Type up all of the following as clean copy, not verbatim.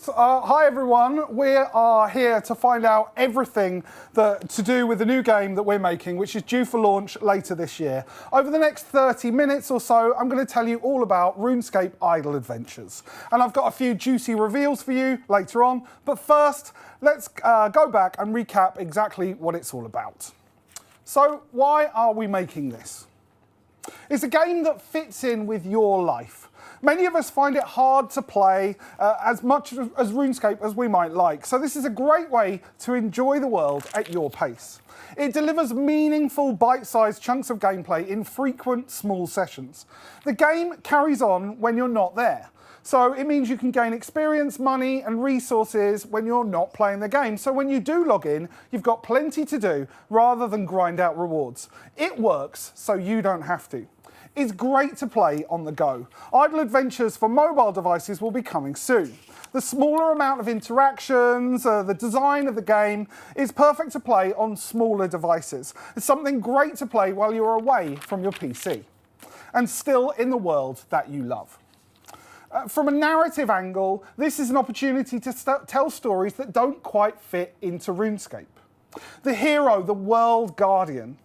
Hi everyone, we are here to find out everything to do with the new game that we're making, which is due for launch later this year. Over the next 30 minutes or so, I'm going to tell you all about RuneScape Idle Adventures. And I've got a few juicy reveals for you later on, but first, let's go back and recap exactly what it's all about. So, why are we making this? It's a game that fits in with your life. Many of us find it hard to play as much as RuneScape as we might like, so this is a great way to enjoy the world at your pace. It delivers meaningful, bite-sized chunks of gameplay in frequent, small sessions. The game carries on when you're not there, so it means you can gain experience, money and resources when you're not playing the game. So when you do log in, you've got plenty to do rather than grind out rewards. It works so you don't have to. It's great to play on the go. Idle Adventures for mobile devices will be coming soon. The smaller amount of interactions, the design of the game is perfect to play on smaller devices. It's something great to play while you're away from your PC and still in the world that you love. From a narrative angle, this is an opportunity to tell stories that don't quite fit into RuneScape. The hero, the world guardian,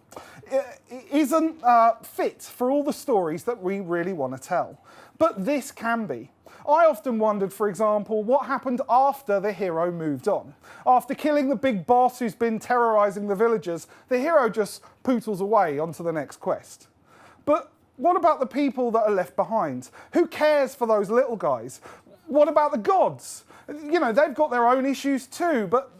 isn't fit for all the stories that we really want to tell. But this can be. I often wondered, for example, what happened after the hero moved on. After killing the big boss who's been terrorising the villagers, the hero just pootles away onto the next quest. But what about the people that are left behind? Who cares for those little guys? What about the gods? You know, they've got their own issues too, but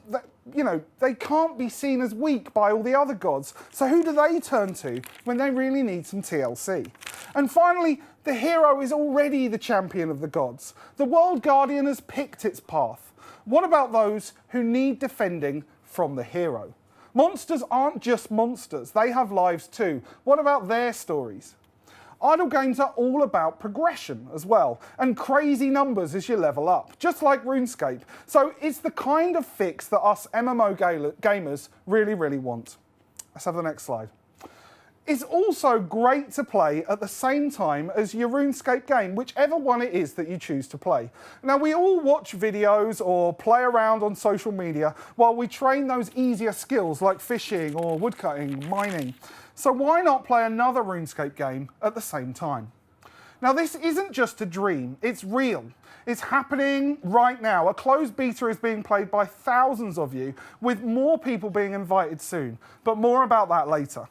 they can't be seen as weak by all the other gods. So who do they turn to when they really need some TLC? And finally, the hero is already the champion of the gods. The World Guardian has picked its path. What about those who need defending from the hero? Monsters aren't just monsters, they have lives too. What about their stories? Idle games are all about progression as well, and crazy numbers as you level up, just like RuneScape. So it's the kind of fix that us MMO gamers really, really want. Let's have the next slide. It's also great to play at the same time as your RuneScape game, whichever one it is that you choose to play. Now, we all watch videos or play around on social media while we train those easier skills like fishing or woodcutting, mining. So why not play another RuneScape game at the same time? Now, this isn't just a dream, it's real. It's happening right now. A closed beta is being played by thousands of you, with more people being invited soon, but more about that later.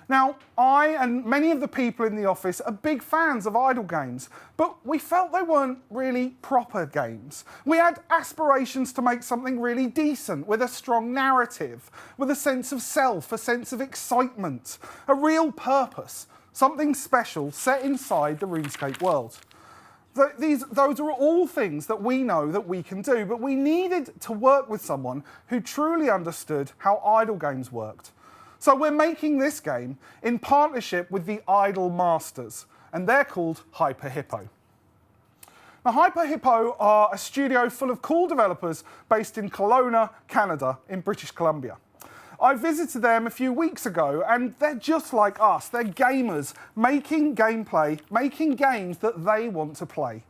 Now, I and many of the people in the office are big fans of idle games, but we felt they weren't really proper games. We had aspirations to make something really decent, with a strong narrative, with a sense of self, a sense of excitement, a real purpose, something special set inside the RuneScape world. Those are all things that we know that we can do, but we needed to work with someone who truly understood how idle games worked. So we're making this game in partnership with the Idle Masters, and they're called Hyper Hippo. Now, Hyper Hippo are a studio full of cool developers based in Kelowna, Canada, in British Columbia. I visited them a few weeks ago, and they're just like us. They're gamers making gameplay, making games that they want to play.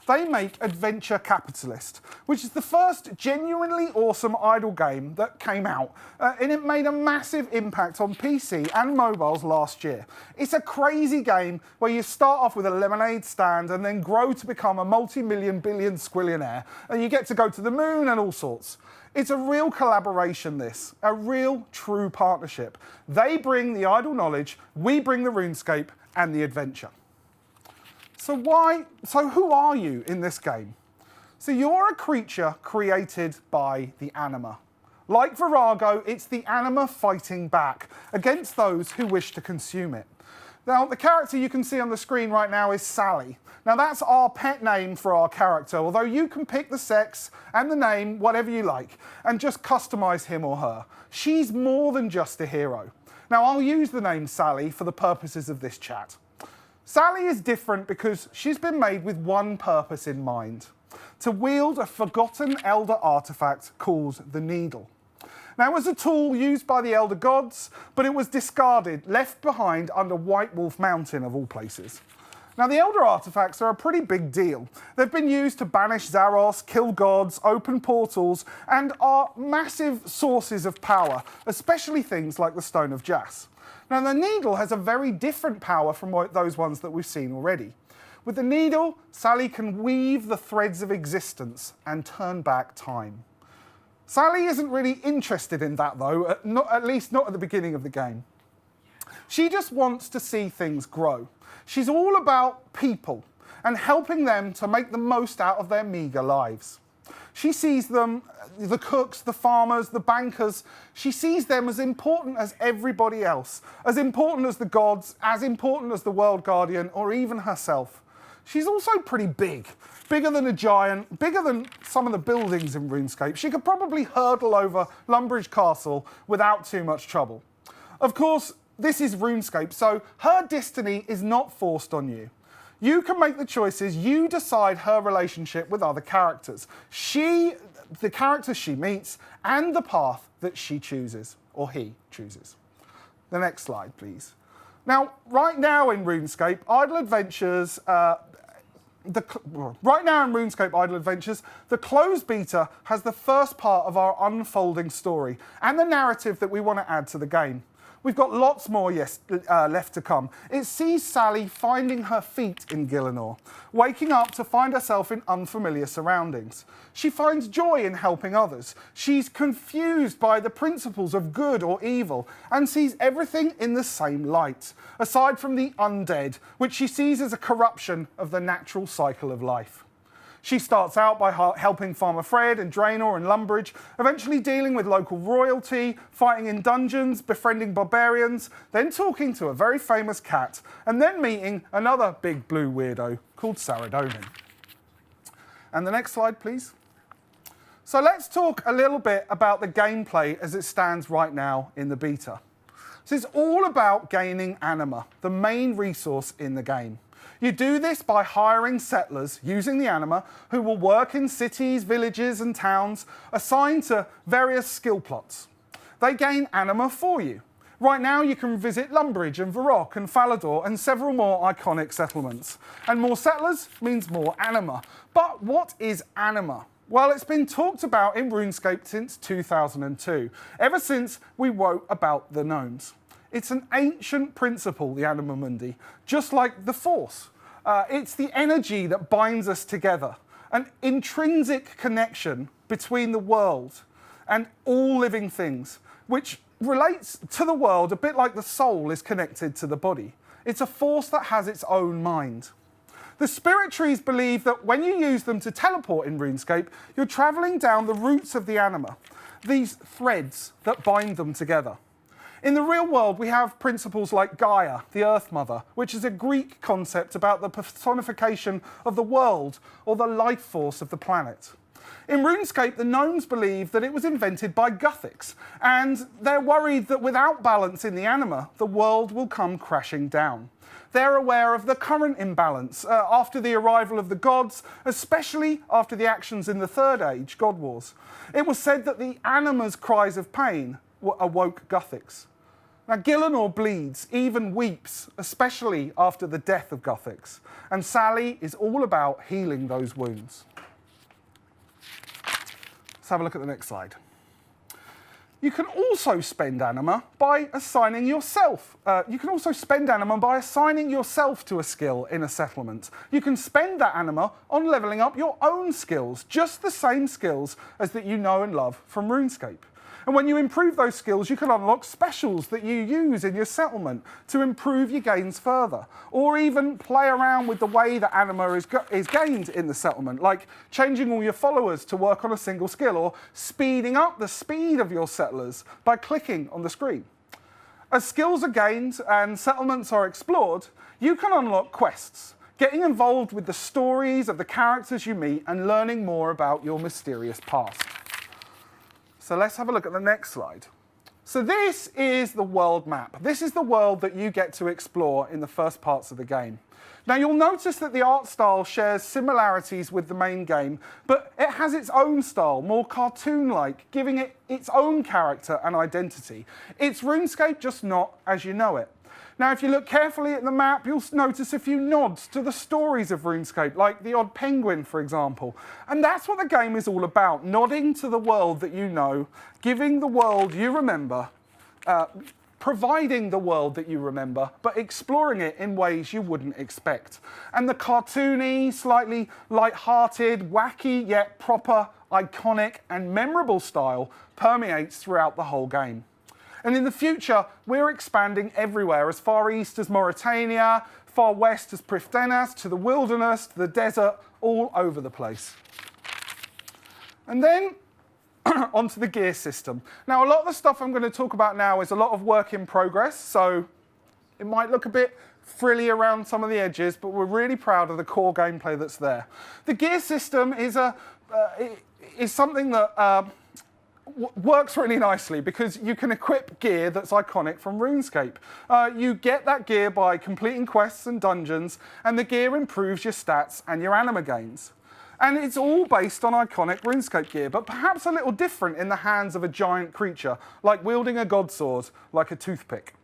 They make Adventure Capitalist, which is the first genuinely awesome idle game that came out, and it made a massive impact on PC and mobiles last year. It's a crazy game where you start off with a lemonade stand and then grow to become a multi-million billion squillionaire, and you get to go to the moon and all sorts. It's a real collaboration, this, a real true partnership. They bring the idle knowledge, we bring the RuneScape and the adventure. So who are you in this game? So you're a creature created by the Anima. Like Virago, it's the Anima fighting back against those who wish to consume it. Now, the character you can see on the screen right now is Sally. Now, that's our pet name for our character, although you can pick the sex and the name, whatever you like, and just customize him or her. She's more than just a hero. Now, I'll use the name Sally for the purposes of this chat. Sally is different because she's been made with one purpose in mind: to wield a forgotten elder artifact called the Needle. Now, it was a tool used by the elder gods, but it was discarded, left behind under White Wolf Mountain, of all places. Now, the Elder artifacts are a pretty big deal. They've been used to banish Zaros, kill gods, open portals, and are massive sources of power, especially things like the Stone of Jas. Now, the needle has a very different power from those ones that we've seen already. With the needle, Sally can weave the threads of existence and turn back time. Sally isn't really interested in that, though, at least not at the beginning of the game. She just wants to see things grow. She's all about people and helping them to make the most out of their meagre lives. She sees them, the cooks, the farmers, the bankers, she sees them as important as everybody else, as important as the gods, as important as the World Guardian, or even herself. She's also pretty big, bigger than a giant, bigger than some of the buildings in RuneScape. She could probably hurdle over Lumbridge Castle without too much trouble. Of course, this is RuneScape, so her destiny is not forced on you. You can make the choices, you decide her relationship with other characters. The characters she meets, and the path that she chooses, or he chooses. The next slide, please. Now, right now in RuneScape Idle Adventures, the closed beta has the first part of our unfolding story and the narrative that we want to add to the game. We've got lots more left to come. It sees Sally finding her feet in Gielinor, waking up to find herself in unfamiliar surroundings. She finds joy in helping others. She's confused by the principles of good or evil and sees everything in the same light, aside from the undead, which she sees as a corruption of the natural cycle of life. She starts out by helping Farmer Fred and Draenor and Lumbridge, eventually dealing with local royalty, fighting in dungeons, befriending barbarians, then talking to a very famous cat, and then meeting another big blue weirdo called Saradomin. And the next slide, please. So let's talk a little bit about the gameplay as it stands right now in the beta. This is all about gaining Anima, the main resource in the game. You do this by hiring settlers using the Anima who will work in cities, villages and towns assigned to various skill plots. They gain Anima for you. Right now you can visit Lumbridge and Varrock and Falador and several more iconic settlements. And more settlers means more Anima. But what is Anima? Well, it's been talked about in RuneScape since 2002, ever since we wrote about the gnomes. It's an ancient principle, the Anima Mundi, just like the Force. It's the energy that binds us together, an intrinsic connection between the world and all living things, which relates to the world a bit like the soul is connected to the body. It's a force that has its own mind. The spirit trees believe that when you use them to teleport in RuneScape, you're travelling down the roots of the Anima, these threads that bind them together. In the real world, we have principles like Gaia, the Earth Mother, which is a Greek concept about the personification of the world or the life force of the planet. In RuneScape, the gnomes believe that it was invented by Gothics, and they're worried that without balance in the Anima, the world will come crashing down. They're aware of the current imbalance after the arrival of the gods, especially after the actions in the Third Age, God Wars. It was said that the Anima's cries of pain awoke Gothics. Now, Gielinor bleeds, even weeps, especially after the death of Gothics, and Sally is all about healing those wounds. Let's have a look at the next slide. You can also spend Anima by assigning yourself. to a skill in a settlement. You can spend that Anima on leveling up your own skills, just the same skills as that you know and love from RuneScape. And when you improve those skills, you can unlock specials that you use in your settlement to improve your gains further, or even play around with the way that Anima is gained in the settlement, like changing all your followers to work on a single skill, or speeding up the speed of your settlers by clicking on the screen. As skills are gained and settlements are explored, you can unlock quests, getting involved with the stories of the characters you meet and learning more about your mysterious past. So let's have a look at the next slide. So this is the world map. This is the world that you get to explore in the first parts of the game. Now you'll notice that the art style shares similarities with the main game, but it has its own style, more cartoon-like, giving it its own character and identity. It's RuneScape, just not as you know it. Now, if you look carefully at the map, you'll notice a few nods to the stories of RuneScape, like the odd penguin, for example. And that's what the game is all about, nodding to the world that you know, giving the world you remember, providing the world that you remember, but exploring it in ways you wouldn't expect. And the cartoony, slightly light-hearted, wacky, yet proper, iconic, and memorable style permeates throughout the whole game. And in the future, we're expanding everywhere, as far east as Mauritania, far west as Prifdenas, to the wilderness, to the desert, all over the place. And then onto the gear system. Now, a lot of the stuff I'm going to talk about now is a lot of work in progress, so it might look a bit frilly around some of the edges, but we're really proud of the core gameplay that's there. The gear system is something that works really nicely because you can equip gear that's iconic from RuneScape. You get that gear by completing quests and dungeons, and the gear improves your stats and your Anima gains. And it's all based on iconic RuneScape gear, but perhaps a little different in the hands of a giant creature, like wielding a god sword, like a toothpick.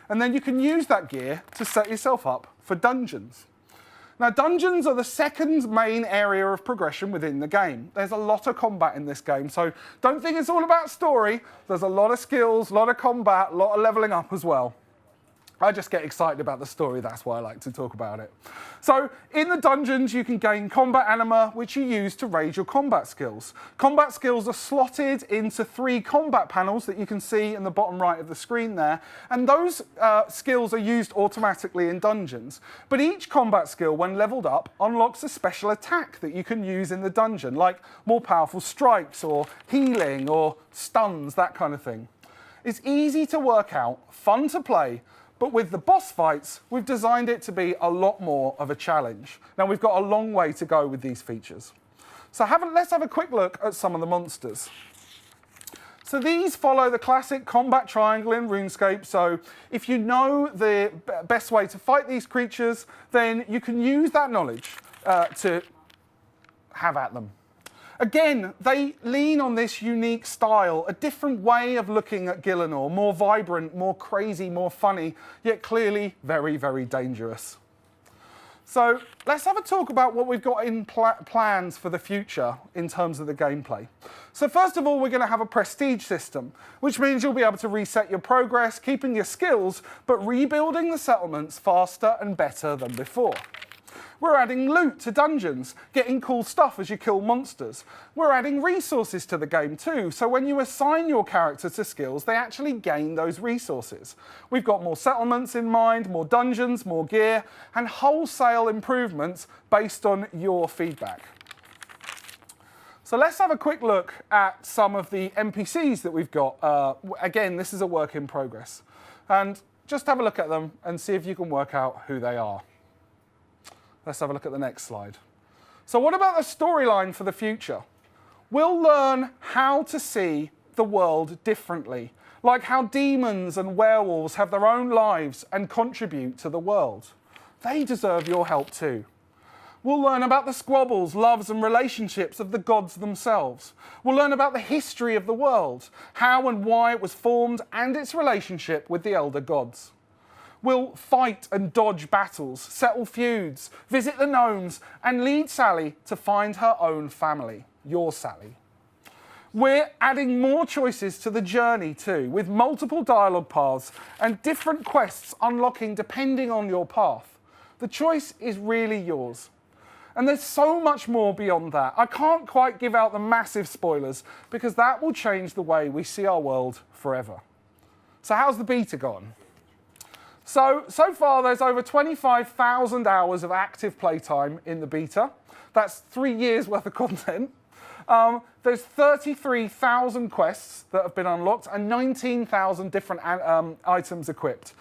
And then you can use that gear to set yourself up for dungeons. Now, dungeons are the second main area of progression within the game. There's a lot of combat in this game, so don't think it's all about story. There's a lot of skills, a lot of combat, a lot of leveling up as well. I just get excited about the story, that's why I like to talk about it. So, in the dungeons, you can gain combat anima, which you use to raise your combat skills. Combat skills are slotted into 3 combat panels that you can see in the bottom right of the screen there, and those skills are used automatically in dungeons. But each combat skill, when leveled up, unlocks a special attack that you can use in the dungeon, like more powerful strikes, or healing, or stuns, that kind of thing. It's easy to work out, fun to play, but with the boss fights, we've designed it to be a lot more of a challenge. Now, we've got a long way to go with these features. So let's have a quick look at some of the monsters. So these follow the classic combat triangle in RuneScape. So if you know the best way to fight these creatures, then you can use that knowledge to have at them. Again, they lean on this unique style, a different way of looking at Gielinor, more vibrant, more crazy, more funny, yet clearly very, very dangerous. So let's have a talk about what we've got in plans for the future in terms of the gameplay. So first of all, we're going to have a prestige system, which means you'll be able to reset your progress, keeping your skills, but rebuilding the settlements faster and better than before. We're adding loot to dungeons, getting cool stuff as you kill monsters. We're adding resources to the game too, so when you assign your character to skills, they actually gain those resources. We've got more settlements in mind, more dungeons, more gear, and wholesale improvements based on your feedback. So let's have a quick look at some of the NPCs that we've got. Again, this is a work in progress. And just have a look at them and see if you can work out who they are. Let's have a look at the next slide. So what about the storyline for the future? We'll learn how to see the world differently, like how demons and werewolves have their own lives and contribute to the world. They deserve your help too. We'll learn about the squabbles, loves and relationships of the gods themselves. We'll learn about the history of the world, how and why it was formed and its relationship with the elder gods. We'll fight and dodge battles, settle feuds, visit the gnomes, and lead Sally to find her own family, your Sally. We're adding more choices to the journey too, with multiple dialogue paths and different quests unlocking depending on your path. The choice is really yours. And there's so much more beyond that. I can't quite give out the massive spoilers because that will change the way we see our world forever. So how's the beta gone? So far there's over 25,000 hours of active playtime in the beta. That's 3 years worth of content. There's 33,000 quests that have been unlocked and 19,000 different items equipped.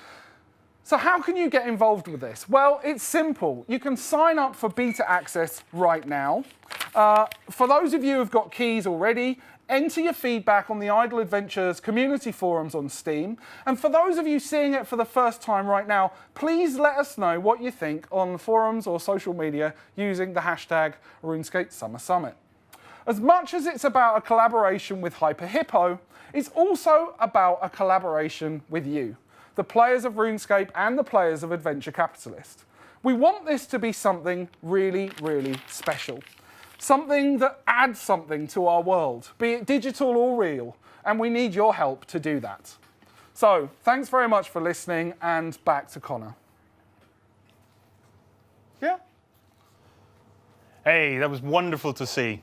So how can you get involved with this? Well, it's simple. You can sign up for beta access right now. For those of you who've got keys already, enter your feedback on the Idle Adventures community forums on Steam. And for those of you seeing it for the first time right now, please let us know what you think on the forums or social media using the hashtag RuneScape Summer Summit. As much as it's about a collaboration with Hyper Hippo, it's also about a collaboration with you. the players of RuneScape and the players of Adventure Capitalist. We want this to be something really, really special. Something that adds something to our world, be it digital or real, and we need your help to do that. So, thanks very much for listening, and back to Connor. Yeah? Hey, that was wonderful to see.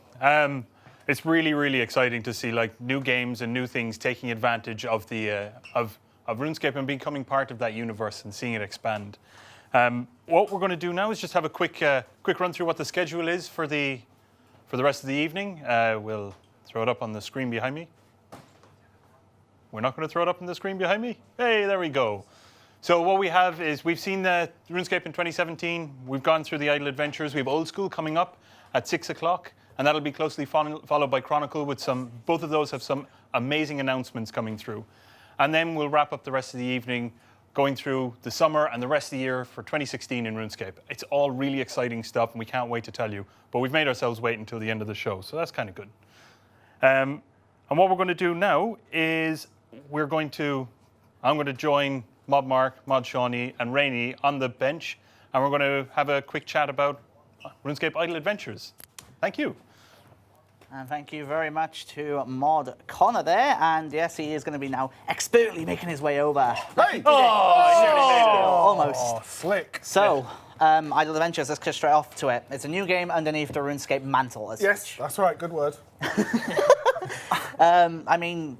It's really, really exciting to see like new games and new things taking advantage of the of RuneScape and becoming part of that universe and seeing it expand. What we're going to do now is just have a quick run through what the schedule is for the rest of the evening. We'll throw it up on the screen behind me. We're not going to throw it up on the screen behind me? Hey, there we go. So what we have is we've seen the RuneScape in 2017. We've gone through the Idle Adventures. We have Old School coming up at 6 o'clock, and that'll be closely followed by Chronicle with both of those have some amazing announcements coming through. And then we'll wrap up the rest of the evening going through the summer and the rest of the year for 2016 in RuneScape. It's all really exciting stuff, and we can't wait to tell you. But we've made ourselves wait until the end of the show, so that's kind of good. And what we're going to do now is I'm going to join Mod Mark, Mod Shawnee, and Rainey on the bench, and we're going to have a quick chat about RuneScape Idle Adventures. Thank you. And thank you very much to Mod Connor there. And yes, he is going to be now expertly making his way over. Hey! Almost. Oh, slick. So, Idle Adventures, let's get straight off to it. It's a new game underneath the RuneScape mantle. Yes, that's right. Good word. I mean,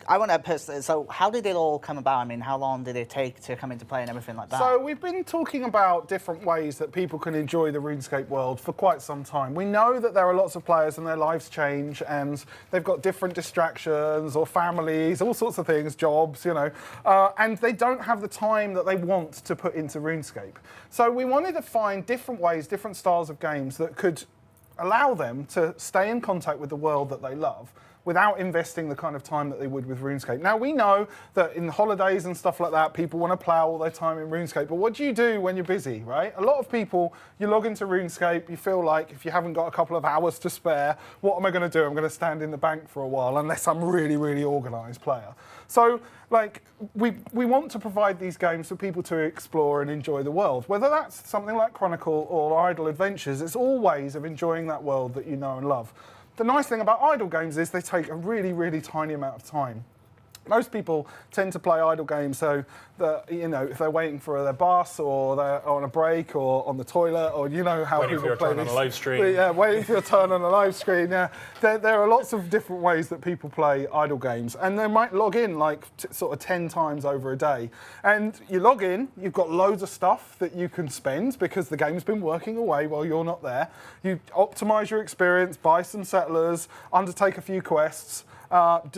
I want to. So, how did it all come about? I mean, how long did it take to come into play and everything like that? So we've been talking about different ways that people can enjoy the RuneScape world for quite some time. We know that there are lots of players and their lives change and they've got different distractions or families, all sorts of things, jobs, and they don't have the time that they want to put into RuneScape. So we wanted to find different ways, different styles of games that could allow them to stay in contact with the world that they love without investing the kind of time that they would with RuneScape. Now, we know that in holidays and stuff like that, people want to plow all their time in RuneScape, but what do you do when you're busy, right? A lot of people, you log into RuneScape, you feel like if you haven't got a couple of hours to spare, what am I going to do? I'm going to stand in the bank for a while, unless I'm really, really organised player. So, we want to provide these games for people to explore and enjoy the world. Whether that's something like Chronicle or Idle Adventures, it's all ways of enjoying that world that you know and love. The nice thing about idle games is they take a really, really tiny amount of time. Most people tend to play idle games so that, if they're waiting for their bus or they're on a break or on the toilet or how waiting people play on a live stream. Yeah, waiting for your turn on a live screen. Yeah, there are lots of different ways that people play idle games, and they might log in sort of 10 times over a day. And you log in, you've got loads of stuff that you can spend because the game's been working away while you're not there. You optimize your experience, buy some settlers, undertake a few quests.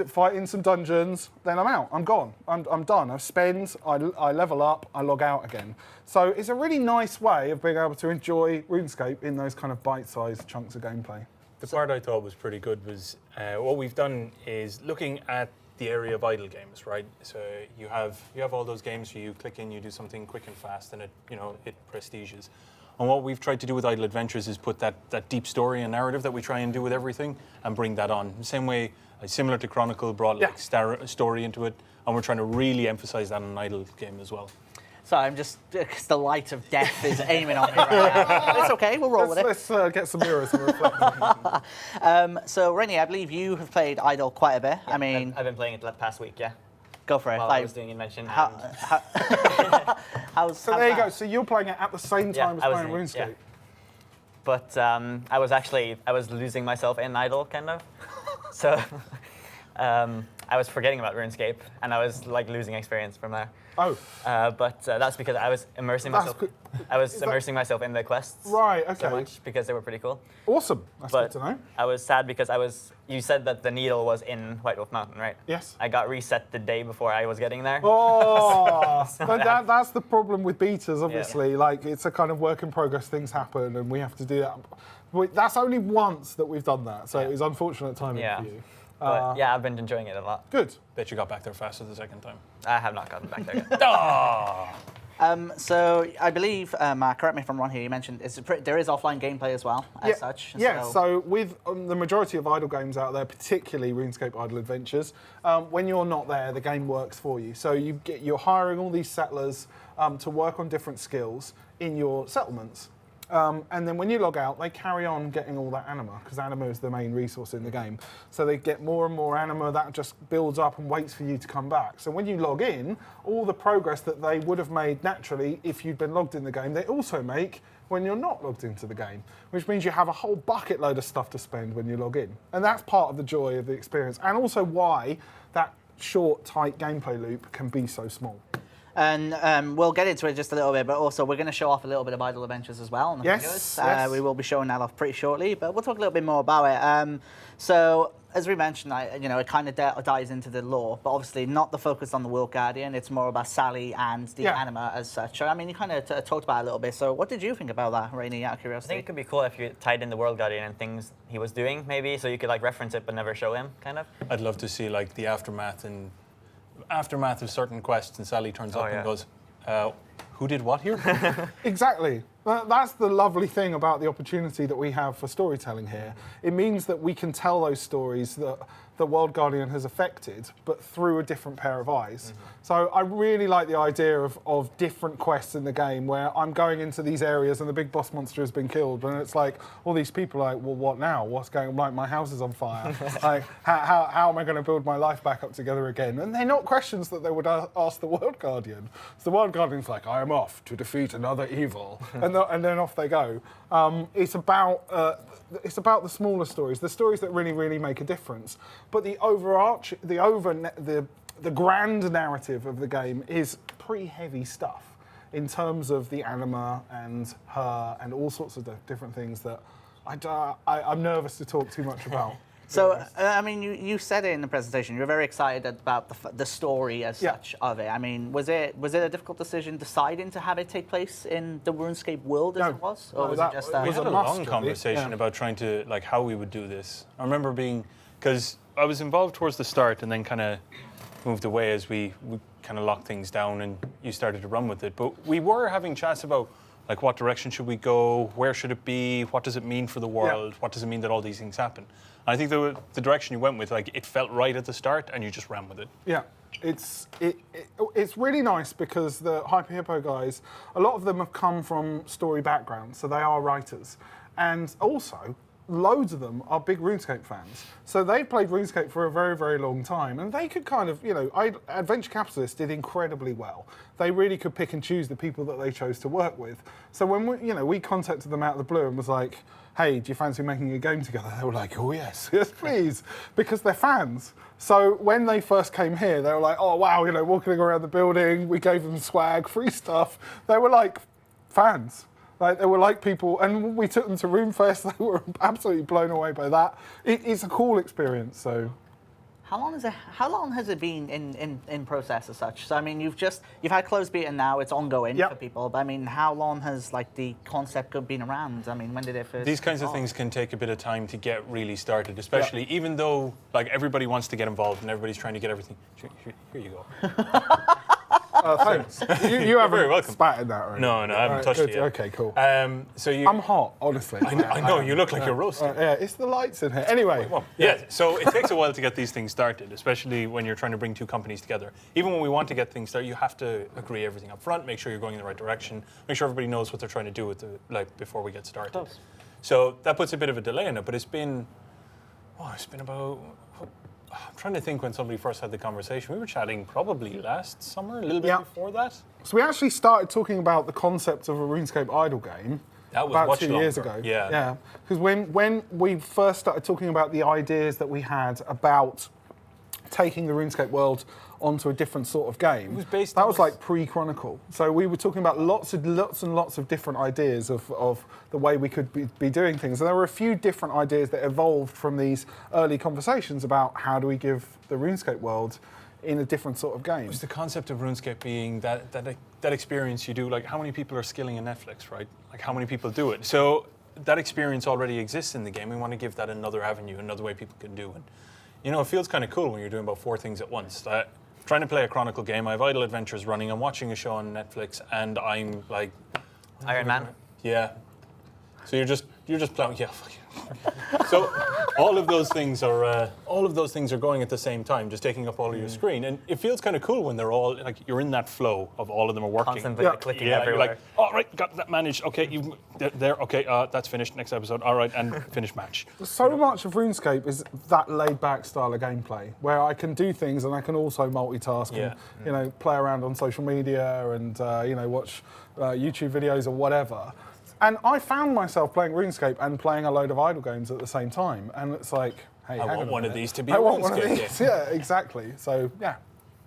Fight in some dungeons, then I'm out. I'm gone. I'm done. I spend, I level up, I log out again. So it's a really nice way of being able to enjoy RuneScape in those kind of bite-sized chunks of gameplay. The part I thought was pretty good was what we've done is looking at the area of idle games, right? So you have all those games where you click in, you do something quick and fast, and it prestiges. And what we've tried to do with Idle Adventures is put that deep story and narrative that we try and do with everything and bring that on. The same way, similar to Chronicle, brought story into it, and we're trying to really emphasize that in an Idle game as well. So I'm just, the light of death is aiming on me right now. It's okay, we'll roll with it. Let's get some mirrors and reflect. So, Rennie, I believe you have played Idle quite a bit. Yeah, I've been playing it the past week, yeah. Go for it. While I was doing Invention. So there you go. So you're playing it at the same time as playing RuneScape. Yeah. But I was losing myself in Idle, kind of. So I was forgetting about RuneScape, and I was losing experience from there. Oh. But that's because I was immersing myself. I was immersing myself in the quests. Right. Okay. So much because they were pretty cool. Awesome. That's good to know. I was sad because you said that the needle was in White Wolf Mountain, right? Yes. I got reset the day before I was getting there. Oh, but that's the problem with betas, obviously. Yeah. It's a kind of work in progress. Things happen, and we have to do that. That's only once that we've done that, so it was unfortunate timing for you. But I've been enjoying it a lot. Good. Bet you got back there faster the second time. I have not gotten back there yet. So I believe, correct me if I'm wrong here, you mentioned there is offline gameplay as well, as such. Yeah, so with the majority of idle games out there, particularly RuneScape Idle Adventures, when you're not there, the game works for you. So you're hiring all these settlers to work on different skills in your settlements. And then when you log out, they carry on getting all that anima, because anima is the main resource in the game. So they get more and more anima, that just builds up and waits for you to come back. So when you log in, all the progress that they would have made naturally if you'd been logged in the game, they also make when you're not logged into the game, which means you have a whole bucket load of stuff to spend when you log in. And that's part of the joy of the experience, and also why that short, tight gameplay loop can be so small. And we'll get into it just a little bit, but also we're going to show off a little bit of Idle Adventures as well. Yes. We will be showing that off pretty shortly, but we'll talk a little bit more about it. So, as we mentioned, it kind of dives into the lore, but obviously not the focus on the World Guardian. It's more about Sally and the anima as such. So, I mean, you kind of talked about it a little bit. So, what did you think about that, Rainey, out of I curiosity? think it could be cool if you tied in the World Guardian and things he was doing, maybe, so you could like reference it but never show him, kind of. I'd love to see like the aftermath of certain quests, and Sally turns up and goes, who did what here? Exactly. That's the lovely thing about the opportunity that we have for storytelling here. It means that we can tell those stories that the World Guardian has affected, but through a different pair of eyes. So I really like the idea of different quests in the game where I'm going into these areas and the big boss monster has been killed, and it's like all these people are like, well, what now? What's going on? Like, my house is on fire. Like, how am I going to build my life back up together again? And they're not questions that they would ask the World Guardian. So the World Guardian's like, I am off to defeat another evil, and then off they go. It's about the smaller stories, the stories that really, really make a difference. But the grand narrative of the game is pretty heavy stuff in terms of the anima and her and all sorts of different things that I'm nervous to talk too much about. So, I mean, you said it in the presentation. You're very excited about the story as such of it. I mean, was it a difficult decision deciding to have it take place in the RuneScape world as it was? Or was it just we had a long really. conversation about trying to, like, how we would do this. I remember because I was involved towards the start and then kind of moved away as we kind of locked things down and you started to run with it. But we were having chats about, like, what direction should we go? Where should it be? What does it mean for the world? What does it mean that all these things happen? And I think the direction you went with, like, it felt right at the start and you just ran with it. Yeah. It's really nice because the Hyper Hippo guys, a lot of them have come from story backgrounds, so they are writers. And also, loads of them are big RuneScape fans. So they've played RuneScape for a very, very long time, and they could kind of, Adventure Capitalists did incredibly well. They really could pick and choose the people that they chose to work with. So when we contacted them out of the blue and was like, hey, do you fancy making a game together? They were like, oh yes, yes please, because they're fans. So when they first came here, they were like, oh wow, walking around the building, we gave them swag, free stuff. They were like fans. Like, they were like people, and we took them to RuneFest. They were absolutely blown away by that. It's a cool experience. So, how long has it been in process as such? So I mean, you've had closed beta now. It's ongoing for people. But I mean, how long has the concept been around? I mean, when did it first? These kinds of things can take a bit of time to get really started, especially even though like everybody wants to get involved and everybody's trying to get everything. Here you go. Thanks. You haven't very welcome. spat in that, right? No, I haven't touched it yet. Okay, cool. So I'm hot, honestly. I know, you look like you're roasting. Yeah, it's the lights in here. Anyway. So it takes a while to get these things started, especially when you're trying to bring two companies together. Even when we want to get things started, you have to agree everything up front, make sure you're going in the right direction, make sure everybody knows what they're trying to do before we get started. So that puts a bit of a delay in it, but it's been about... I'm trying to think when somebody first had the conversation. We were chatting probably last summer, a little bit before that. So we actually started talking about the concept of a RuneScape idle game about 2 years ago. Yeah. Because when we first started talking about the ideas that we had about taking the RuneScape world onto a different sort of game, that was like pre-Chronicle. So we were talking about lots and lots of different ideas of the way we could be doing things. And there were a few different ideas that evolved from these early conversations about how do we give the RuneScape world in a different sort of game. It was the concept of RuneScape being that experience you do, like how many people are skilling in Netflix, right? Like how many people do it? So that experience already exists in the game. We want to give that another avenue, another way people can do it. It feels kind of cool when you're doing about 4 things at once. trying to play a Chronicle game. I have Idle Adventures running. I'm watching a show on Netflix, and I'm like, Iron Man. yeah. So you're just plowing. Yeah. Fuck you. So all of those things are going at the same time, just taking up all of your screen, and it feels kind of cool when they're all like you're in that flow of all of them are working. Constantly clicking Yeah, everywhere. you're like, all right, got that managed. Okay, you there. Okay, that's finished. Next episode. All right, and finish match. So much of RuneScape is that laid-back style of gameplay, where I can do things and I can also multitask Yeah. and play around on social media and watch YouTube videos or whatever. And I found myself playing RuneScape and playing a load of idle games at the same time, and it's like, hey, I hang want on a one of minute. these to be I a want one of RuneScape these. game. Yeah, exactly. So yeah.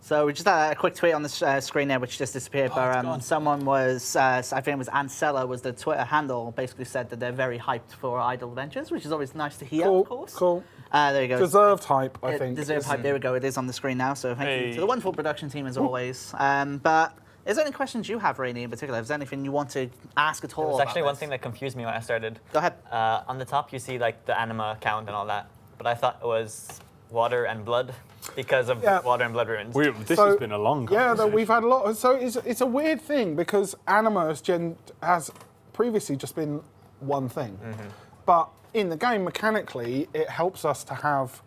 So we just had a quick tweet on the screen there, which just disappeared. Oh, it's But gone. someone was, I think it was Ancella, was the Twitter handle, basically said that they're very hyped for Idle Adventures, which is always nice to hear, Cool. of course. Cool. There you go. Deserved hype, I think. Deserved hype. There we go. It is on the screen now. So thank you to Hey. the wonderful production team as always. But is there any questions you have, Rainey, in particular? Is there anything you want to ask at all? There's about actually one this? thing that confused me when I started. Go ahead. On the top, you see like the Anima count and all that, but I thought it was water and blood because of Yeah. water and blood runes. This has been a long Yeah, conversation. we've had a lot. So it's a weird thing because Anima has previously just been one thing, but in the game mechanically, it helps us to have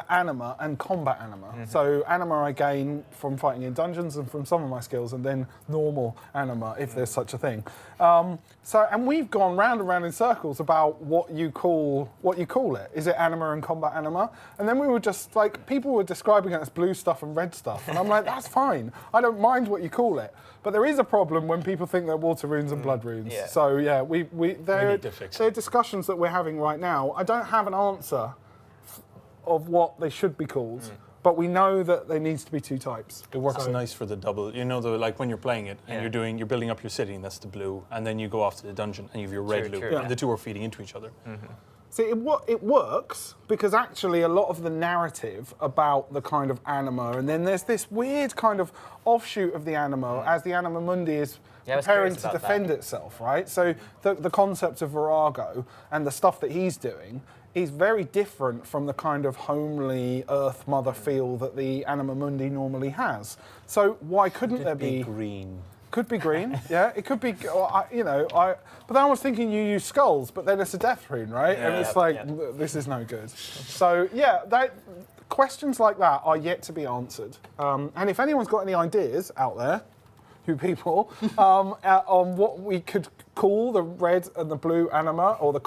Anima and combat Anima. So Anima I gain from fighting in dungeons and from some of my skills, and then normal Anima if there's such a thing. And we've gone round and round in circles about what you call it. Is it Anima and combat Anima? And then we were just like, people were describing it as blue stuff and red stuff, and I'm like, that's fine. I don't mind what you call it. But there is a problem when people think they're water runes and blood runes. Yeah. So yeah, there need to fix are it. discussions that we're having right now. I don't have an answer of what they should be called, but we know that there needs to be two types. It works nice for the double. Like when you're playing it and Yeah. you're building up your city, and that's the blue, and then you go off to the dungeon and you have your red loop, true, and yeah. the two are feeding into each other. See, it works because actually a lot of the narrative about the kind of Anima, and then there's this weird kind of offshoot of the Anima as the Anima Mundi is Yeah, I was preparing curious to about defend itself, right? So the concept of Virago and the stuff that he's doing is very different from the kind of homely Earth Mother feel that the Anima Mundi normally has. So why couldn't there be green? Could be green, yeah. It could be, but then I was thinking you use skulls, but then it's a death rune, right? And it's like, this is no good. So yeah, questions like that are yet to be answered. And if anyone's got any ideas out there, people, on what we could call the red and the blue Anima, or the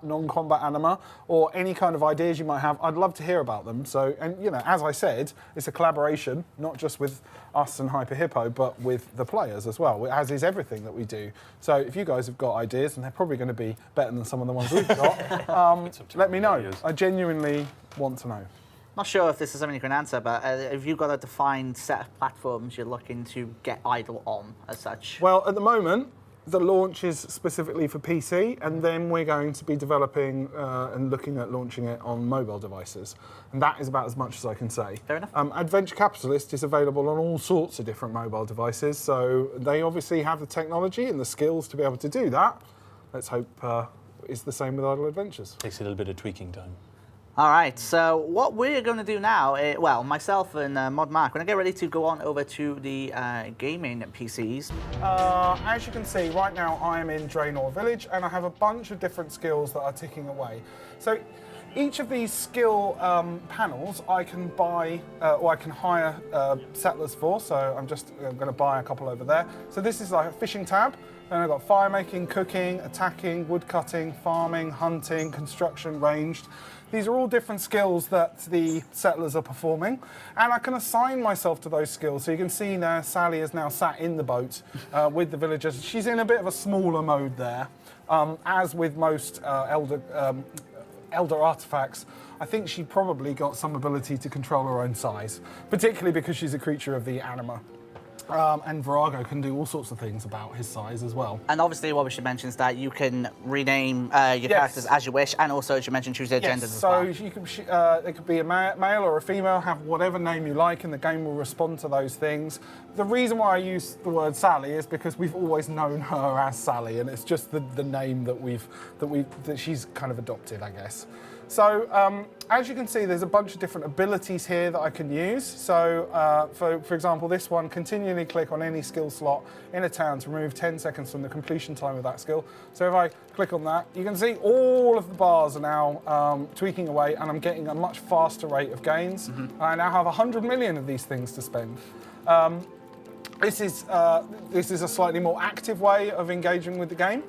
non-combat Anima, or any kind of ideas you might have, I'd love to hear about them. So, and as I said, it's a collaboration, not just with us and Hyper Hippo, but with the players as well, as is everything that we do. So if you guys have got ideas, and they're probably going to be better than some of the ones we've got, let me know. I genuinely want to know. Not sure if this is something you can answer, but have you got a defined set of platforms you're looking to get Idle on as such? Well, at the moment, the launch is specifically for PC, and then we're going to be developing and looking at launching it on mobile devices. And that is about as much as I can say. Fair enough. Adventure Capitalist is available on all sorts of different mobile devices, so they obviously have the technology and the skills to be able to do that. Let's hope it's the same with Idle Adventures. Takes a little bit of tweaking time. All right, so what we're going to do now, myself and Mod Mark, we're going to get ready to go on over to the gaming PCs. As you can see, right now I am in Draenor Village, and I have a bunch of different skills that are ticking away. So each of these skill panels I can buy, or I can hire settlers for, so I'm going to buy a couple over there. So this is like a fishing tab. Then I've got fire making, cooking, attacking, wood cutting, farming, hunting, construction, ranged. These are all different skills that the settlers are performing, and I can assign myself to those skills. So you can see now Sally is now sat in the boat with the villagers. She's in a bit of a smaller mode there, as with most elder artifacts. I think she probably got some ability to control her own size, particularly because she's a creature of the Anima. And Virago can do all sorts of things about his size as well. And obviously what we should mention is that you can rename your characters as you wish, and also, as you mentioned, choose their genders as well. So you can, it could be a male or a female, have whatever name you like, and the game will respond to those things. The reason why I use the word Sally is because we've always known her as Sally, and it's just the name that she's kind of adopted, I guess. So as you can see, there's a bunch of different abilities here that I can use. So for example, this one, continually click on any skill slot in a town to remove 10 seconds from the completion time of that skill. So if I click on that, you can see all of the bars are now tweaking away, and I'm getting a much faster rate of gains. I now have 100 million of these things to spend. This is a slightly more active way of engaging with the game.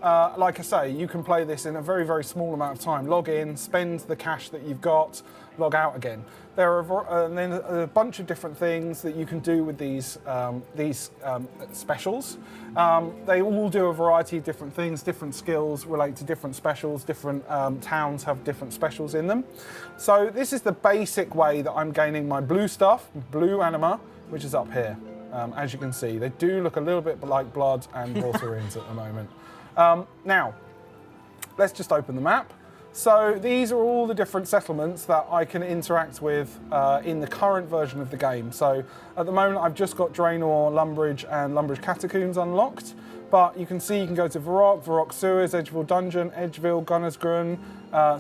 Like I say, you can play this in a very, very small amount of time. Log in, spend the cash that you've got, log out again. There are and then a bunch of different things that you can do with these specials. They all do a variety of different things. Different skills relate to different specials. Different towns have different specials in them. So this is the basic way that I'm gaining my blue stuff, blue anima, which is up here. As you can see, they do look a little bit like blood and water runes at the moment. Now, let's just open the map. So these are all the different settlements that I can interact with in the current version of the game. So at the moment, I've just got Draenor, Lumbridge, and Lumbridge Catacombs unlocked. But you can see you can go to Varrock Sewers, Edgeville Dungeon, Edgeville, Gunnersgrun,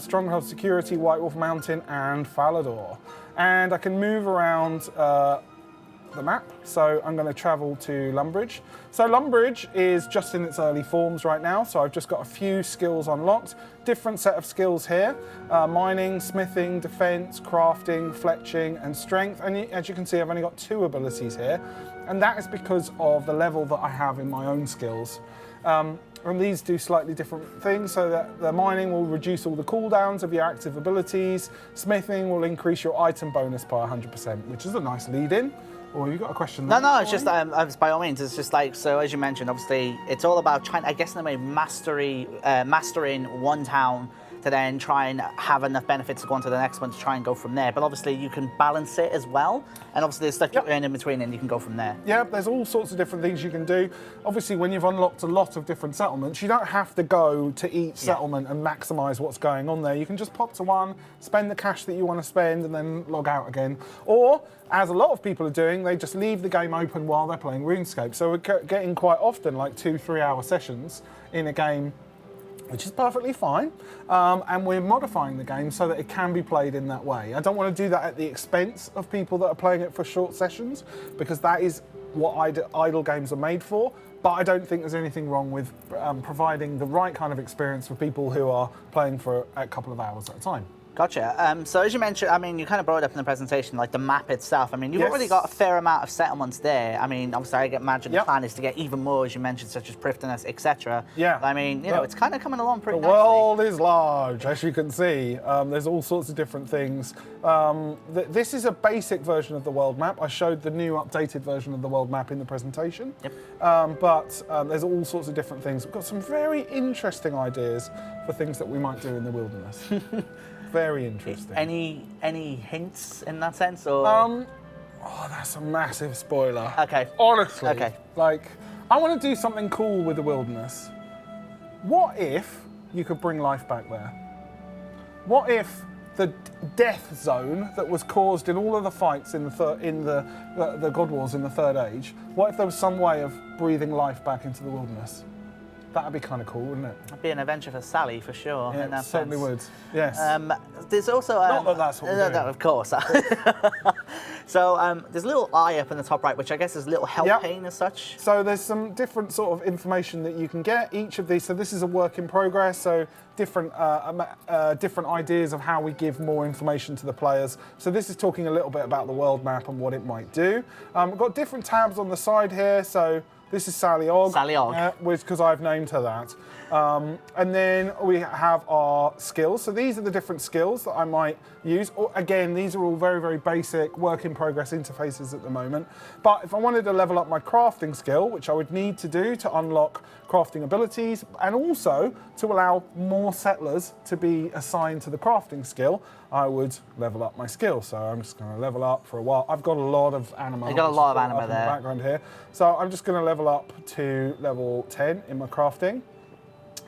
Stronghold Security, White Wolf Mountain, and Falador. And I can move around the map, so I'm going to travel to Lumbridge. So Lumbridge is just in its early forms right now, so I've just got a few skills unlocked. Different set of skills here, mining, smithing, defense, crafting, fletching, and strength. And as you can see, I've only got 2 abilities here, and that is because of the level that I have in my own skills. And these do slightly different things, so that the mining will reduce all the cooldowns of your active abilities. Smithing will increase your item bonus by 100%, which is a nice lead-in. Or you got a question there? No, it's just by all means, it's just like, so as you mentioned, obviously it's all about trying, I guess in a way, mastering one town to then try and have enough benefits to go on to the next one to try and go from there. But obviously you can balance it as well, and obviously there's stuff you earn in between and you can go from there. Yeah, there's all sorts of different things you can do. Obviously, when you've unlocked a lot of different settlements, you don't have to go to each settlement and maximise what's going on there. You can just pop to one, spend the cash that you want to spend, and then log out again. Or, as a lot of people are doing, they just leave the game open while they're playing RuneScape. So we're getting quite often like 2-3 hour sessions in a game, which is perfectly fine, and we're modifying the game so that it can be played in that way. I don't want to do that at the expense of people that are playing it for short sessions, because that is what idle games are made for, but I don't think there's anything wrong with providing the right kind of experience for people who are playing for a couple of hours at a time. Gotcha. So as you mentioned, I mean, you kind of brought it up in the presentation, like the map itself. I mean, you've already got a fair amount of settlements there. I mean, obviously, I imagine the plan is to get even more, as you mentioned, such as Prifddinas, etc. Yeah. I mean, you know, it's kind of coming along pretty nicely. The world is large, as you can see. There's all sorts of different things. This is a basic version of the world map. I showed the new updated version of the world map in the presentation. Yep. But there's all sorts of different things. We've got some very interesting ideas for things that we might do in the wilderness. Very interesting. Any hints in that sense, or? Oh, that's a massive spoiler. Okay. Honestly. Okay. Like, I want to do something cool with the wilderness. What if you could bring life back there? What if the death zone that was caused in all of the fights in the God Wars in the Third Age, what if there was some way of breathing life back into the wilderness? That'd be kind of cool, wouldn't it? It'd be an adventure for Sally, for sure. Yeah, in that it certainly sense. would. Yes. There's also Not that that's what we're doing. No, of course. So there's a little eye up in the top right, which I guess is a little help pane as such. So there's some different sort of information that you can get. Each of these. So this is a work in progress. So different ideas of how we give more information to the players. So this is talking a little bit about the world map and what it might do. We've got different tabs on the side here. So this is Sally Ogg. Sally Ogg. Because I've named her that. And then we have our skills. So these are the different skills that I might use. Again, these are all very, very basic work in progress interfaces at the moment. But if I wanted to level up my crafting skill, which I would need to do to unlock crafting abilities, and also to allow more settlers to be assigned to the crafting skill, I would level up my skill. So I'm just going to level up for a while. I've got a lot of anima. You've got a lot of anima there. In the background here. So I'm just going to level up to level 10 in my crafting.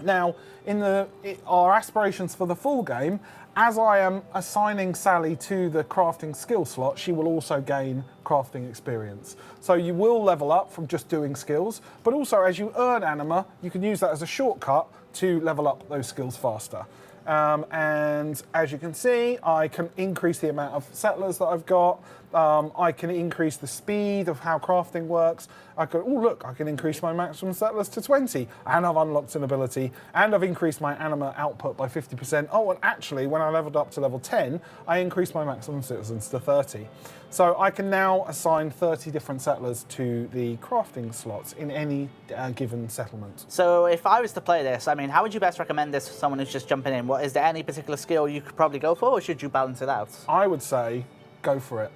Now, in our aspirations for the full game, as I am assigning Sally to the crafting skill slot, she will also gain crafting experience. So you will level up from just doing skills, but also as you earn anima, you can use that as a shortcut to level up those skills faster. And as you can see, I can increase the amount of settlers that I've got. I can increase the speed of how crafting works. I can increase my maximum settlers to 20, and I've unlocked an ability, and I've increased my Anima output by 50%. Oh, and actually, when I leveled up to level 10, I increased my maximum citizens to 30. So I can now assign 30 different settlers to the crafting slots in any given settlement. So if I was to play this, I mean, how would you best recommend this for someone who's just jumping in? Is there any particular skill you could probably go for, or should you balance it out? I would say go for it.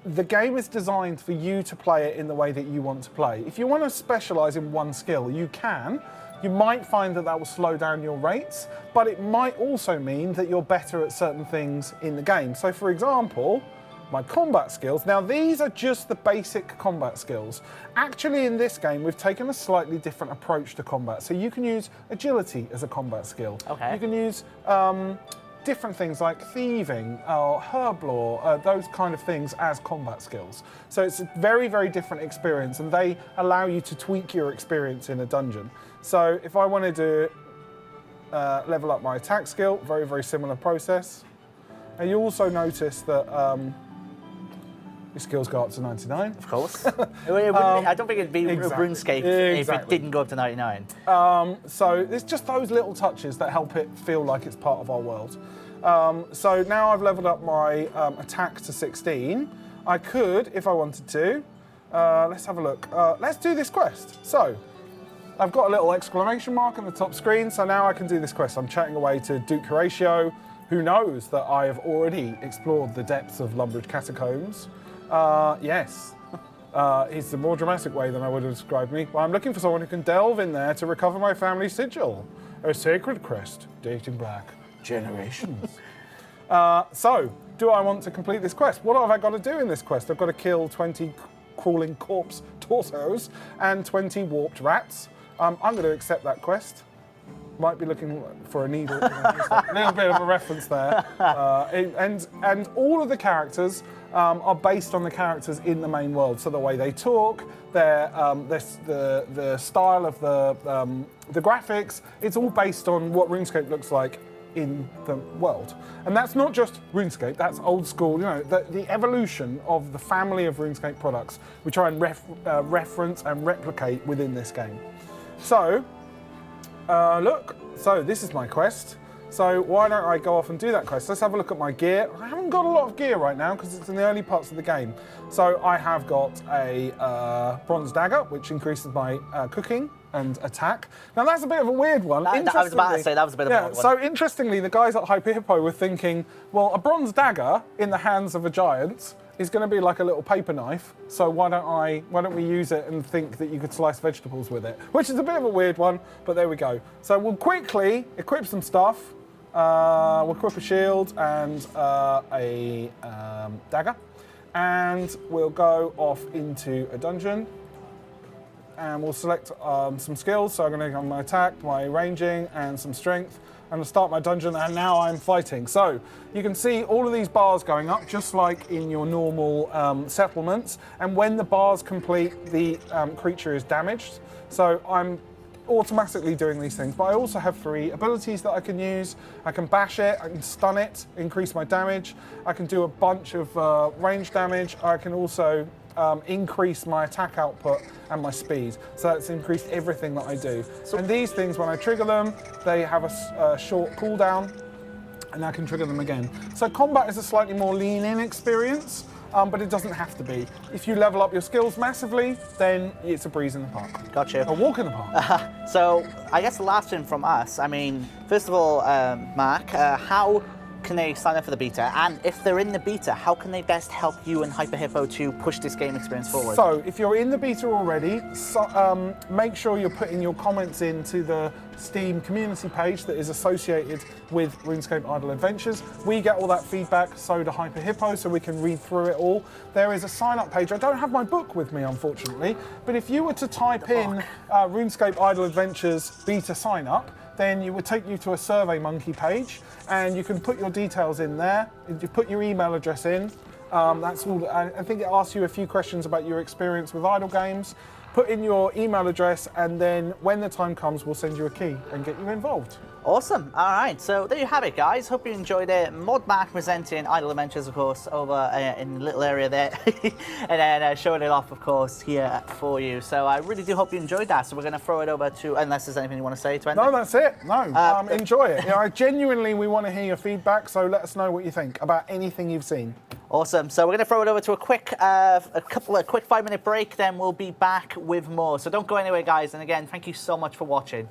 The game is designed for you to play it in the way that you want to play. If you want to specialise in one skill, you can. You might find that will slow down your rates, but it might also mean that you're better at certain things in the game. So for example, my combat skills. Now these are just the basic combat skills. Actually in this game we've taken a slightly different approach to combat. So you can use agility as a combat skill. Okay. You can use different things like thieving or herblore, those kind of things as combat skills. So it's a very, very different experience, and they allow you to tweak your experience in a dungeon. So if I wanted to level up my attack skill, very, very similar process. And you also notice that your skills go up to 99. Of course. I don't think it'd be RuneScape if it didn't go up to 99. So it's just those little touches that help it feel like it's part of our world. So now I've leveled up my attack to 16. I could, if I wanted to, let's have a look. Let's do this quest. So I've got a little exclamation mark on the top screen, so now I can do this quest. I'm chatting away to Duke Horatio, who knows that I have already explored the depths of Lumbridge Catacombs. Yes, it's a more dramatic way than I would have described me. Well, I'm looking for someone who can delve in there to recover my family sigil, a sacred crest dating back generations. So, do I want to complete this quest? What have I got to do in this quest? I've got to kill 20 crawling corpse torsos and 20 warped rats. I'm going to accept that quest. Might be looking for a needle. A little bit of a reference there. And all of the characters are based on the characters in the main world. So the way they talk, the style of the graphics, it's all based on what RuneScape looks like in the world. And that's not just RuneScape, that's old school, the evolution of the family of RuneScape products we try and reference and replicate within this game. So, so this is my quest. So why don't I go off and do that quest? Let's have a look at my gear. I haven't got a lot of gear right now because it's in the early parts of the game. So I have got a bronze dagger, which increases my cooking and attack. Now that's a bit of a weird one. I was about to say that was a bit of a weird one. So interestingly, the guys at Hyper Hippo were thinking, well, a bronze dagger in the hands of a giant is going to be like a little paper knife. So why don't we use it and think that you could slice vegetables with it? Which is a bit of a weird one, but there we go. So we'll quickly equip some stuff. We'll equip a shield and a dagger, and we'll go off into a dungeon. And we'll select some skills. So I'm going to go on my attack, my ranging, and some strength. I'm going to start my dungeon, and now I'm fighting. So you can see all of these bars going up, just like in your normal settlements. And when the bars complete, the creature is damaged. So I'm automatically doing these things, but I also have 3 abilities that I can use. I can bash it, I can stun it, increase my damage. I can do a bunch of range damage. I can also increase my attack output and my speed. So that's increased everything that I do. And these things, when I trigger them, they have a short cooldown, and I can trigger them again. So combat is a slightly more lean-in experience, but it doesn't have to be. If you level up your skills massively, then it's a breeze in the park. Gotcha. A walk in the park. So I guess the last thing from us, I mean, first of all, Mark, how can they sign up for the beta? And if they're in the beta, how can they best help you and Hyper Hippo to push this game experience forward? So if you're in the beta already, make sure you're putting your comments into the Steam community page that is associated with RuneScape Idle Adventures. We get all that feedback, so do Hyper Hippo, so we can read through it all. There is a sign-up page. I don't have my book with me, unfortunately, but if you were to type in RuneScape Idle Adventures beta sign-up, then it would take you to a SurveyMonkey page, and you can put your details in there. You put your email address in. That's all. I think it asks you a few questions about your experience with idle games. Put in your email address, and then when the time comes, we'll send you a key and get you involved. Awesome. All right, so there you have it, guys. Hope you enjoyed it. Modmac presenting Idle Adventures, of course, over in the little area there, and then showing it off, of course, here for you. So I really do hope you enjoyed that. So we're going to throw it over to, unless there's anything you want to say to end. No, that's it. No, enjoy it. Genuinely, we want to hear your feedback. So let us know what you think about anything you've seen. Awesome. So we're going to throw it over to a quick 5-minute break. Then we'll be back with more. So don't go anywhere, guys. And again, thank you so much for watching.